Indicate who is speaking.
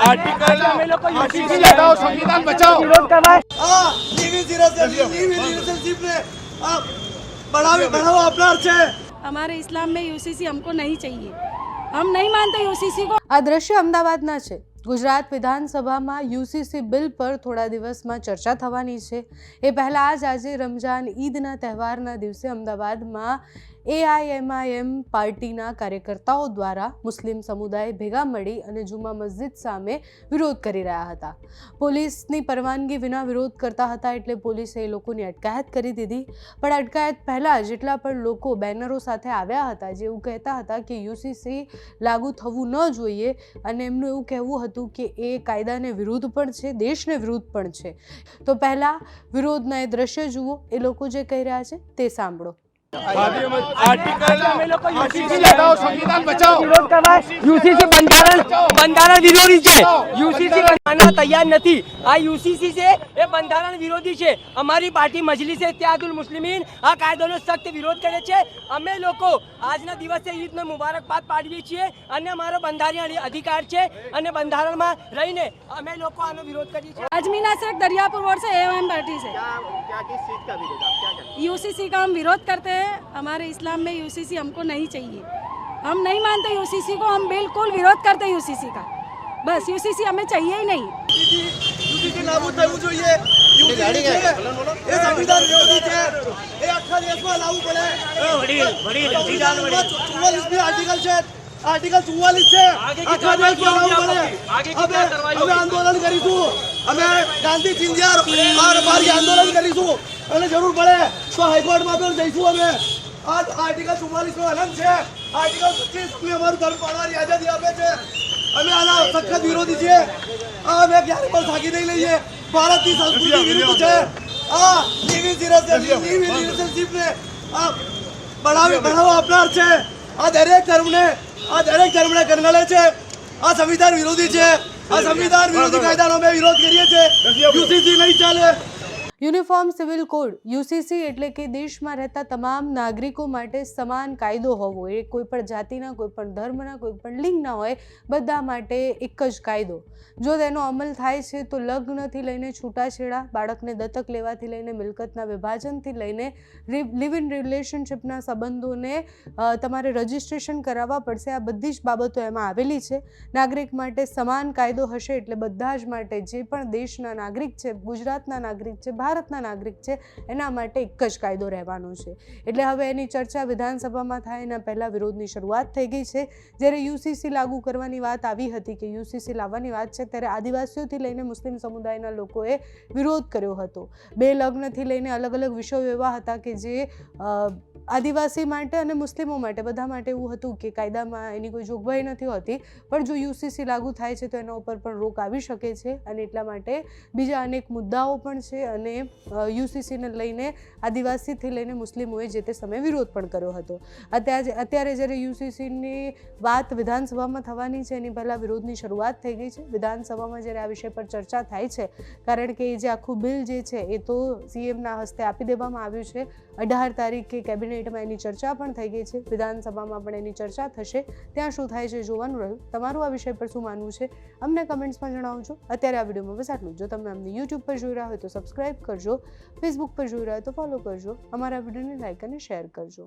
Speaker 1: Article UCC लगाओ, संविधान बचाओ, विरोध करना है।
Speaker 2: बढ़ाओ अपना છે।
Speaker 3: हमारे इस्लाम में यूसीसी हमको नहीं चाहिए, हम नहीं मानते यूसीसी को।
Speaker 4: આ દ્રશ્ય અમદાવાદના છે। ગુજરાત વિધાનસભામાં યુસીસી બિલ પર થોડા દિવસમાં ચર્ચા થવાની છે। એ પહેલાં જ આજે રમજાન ઈદના તહેવારના દિવસે અમદાવાદમાં એઆઈએમઆઈએમ પાર્ટીના કાર્યકર્તાઓ દ્વારા મુસ્લિમ સમુદાય ભેગા મળી અને જુમા મસ્જિદ સામે વિરોધ કરી રહ્યા હતા। પોલીસની પરવાનગી વિના વિરોધ કરતા હતા એટલે પોલીસે એ લોકોની અટકાયત કરી દીધી। પણ અટકાયત પહેલાં જેટલા પણ લોકો બેનરો સાથે આવ્યા હતા જે એવું કહેતા હતા કે યુસીસી લાગુ થવું ન જોઈએ અને એમનું એવું કહેવું હતું કે એ કાયદાને વિરુદ્ધ પણ છે, દેશને વિરુદ્ધ પણ છે। તો પહેલાં વિરોધના એ દ્રશ્ય જુઓ, એ લોકો જે કહી રહ્યા છે તે સાંભળો।
Speaker 1: आर्टिकल यूसीसी लगाओ, संविधान बचाओ,
Speaker 5: विरोध करना है। यूसीसी બંધારણ વિરોધી છે। યુસીસી બનાવવા તૈયાર નથી। આ યુસીસી છે એ બંધારણ વિરોધી છે। અમારી પાર્ટી મજલિસે ઇત્तेहादुल મુસ્લિમીન આ કાયદાનો સખ્ત વિરોધ કરે છે। અમે લોકો આજના દિવસે ઈદનો મુબારકબાદ પાડીએ છીએ અને અમારો બંધારણીય અધિકાર છે અને બંધારણમાં રહીને અમે લોકો આનો વિરોધ કરીએ છીએ।
Speaker 3: अजमीना से दरियापुर रोड से एएमआईएम पार्टी से यूसीसी का हम विरोध करते हैं। हमारे इस्लाम में यूसीसी हमको नहीं चाहिए, हम नहीं मानते यूसीसी को, हम बिल्कुल विरोध करते हैं यूसीसी का। बस यूसीसी हमें चाहिए ही नहीं।
Speaker 2: યુસીસી લાગુ થવું જોઈએ। યુસીસી એ સંવિધાન વિરોધી છે, એ આખા દેશમાં લાગુ પડે। 44મી આર્ટિકલ છે, આર્ટિકલ 44 છે, આખા દેશમાં લાગુ પડે। અમે આંદોલન કરીશું, અમે ગાંધી ચિંધ્યા અમારી આંદોલન કરીશું અને જરૂર પડે તો હાઈકોર્ટમાં પણ જઈશું। અમે આ આર્ટિકલ 44 નો અલગ છે, આર્ટિકલ 25 અમારું ધર્મ પાળવાની આઝાદી આપે છે। અમે આના સખત વિરોધી છીએ। આ અમે ક્યારે પણ સાકી નહીં લઈએ। ભારતની સંસ્કૃતિ વિરુદ્ધ છે। આ રિલેશનશીપને આ बढ़ावा अपनार છે। આ દરેક ધર્મને કનગળે છે। આ સંવિધાન વિરોધી છે। આ સંવિધાન વિરોધી કાયદાનો અમે વિરોધ કરીએ છીએ। યુસીસી નહીં ચાલે।
Speaker 4: યુનિફોર્મ સિવિલ કોડ યુસીસી એટલે કે દેશમાં રહેતા તમામ નાગરિકો માટે સમાન કાયદો હોવો। એ કોઈ પણ જાતિના, કોઈ પણ ધર્મના, કોઈ પણ લિંગના હોય, બધા માટે એક જ કાયદો। જો તેનો અમલ થાય છે તો લગ્નથી લઈને છૂટાછેડા, બાળકને દત્તક લેવાથી લઈને મિલકતના વિભાજનથી લઈને લિવ ઇન રિલેશનશિપના સંબંધોને તમારે રજિસ્ટ્રેશન કરાવવા પડશે। આ બધી જ બાબતો એમાં આવેલી છે। નાગરિક માટે સમાન કાયદો હશે એટલે બધા જ માટે, જે પણ દેશના નાગરિક છે, ગુજરાતના નાગરિક છે, ભારતના નાગરિક છે, એના માટે એક જ કાયદો રહેવાનો છે। એટલે હવે એની ચર્ચા વિધાનસભામાં થાય એના પહેલાં વિરોધની શરૂઆત થઈ ગઈ છે। જ્યારે યુસીસી લાગુ કરવાની વાત આવી હતી કે યુસીસી લાવવાની વાત છે ત્યારે આદિવાસીઓથી લઈને મુસ્લિમ સમુદાયના લોકોએ વિરોધ કર્યો હતો। બે લગ્નથી લઈને અલગ અલગ વિષયો એવા હતા કે જે આદિવાસી માટે અને મુસ્લિમો માટે બધા માટે એવું હતું કે કાયદામાં એની કોઈ જોગવાઈ નથી હોતી, પણ જો યુસીસી લાગુ થાય છે તો એના ઉપર પણ રોક આવી શકે છે અને એટલા માટે બીજા અનેક મુદ્દાઓ પણ છે અને યુસીસીને લઈને આદિવાસીથી લઈને મુસ્લિમોએ જે તે સમયે વિરોધ પણ કર્યો હતો। અત્યારે જ્યારે યુસીસીની વાત વિધાનસભામાં થવાની છે એની પહેલાં વિરોધની શરૂઆત થઈ ગઈ છે। વિધાનસભામાં જ્યારે આ વિષય પર ચર્ચા થાય છે કારણ કે એ જે આખું બિલ જે છે એ તો સીએમના હસ્તે આપી દેવામાં આવ્યું છે। 18 તારીખે કેબિનેટમાં એની ચર્ચા પણ થઈ ગઈ છે, વિધાનસભામાં પણ એની ચર્ચા થશે। ત્યાં શું થાય છે જોવાનું રહ્યું। તમારું આ વિષય પર શું માનવું છે અમને કમેન્ટ્સમાં જણાવજો। અત્યારે આ વિડીયોમાં બસ આટલું। જો તમે અમને યુટ્યુબ પર જોઈ રહ્યા હોય તો સબસ્ક્રાઈબ કરજો, ફેસબુક પર જોઈ રહ્યા હોય તો ફોલો કરજો, અમારા વિડીયોને લાઈક અને શેર કરજો।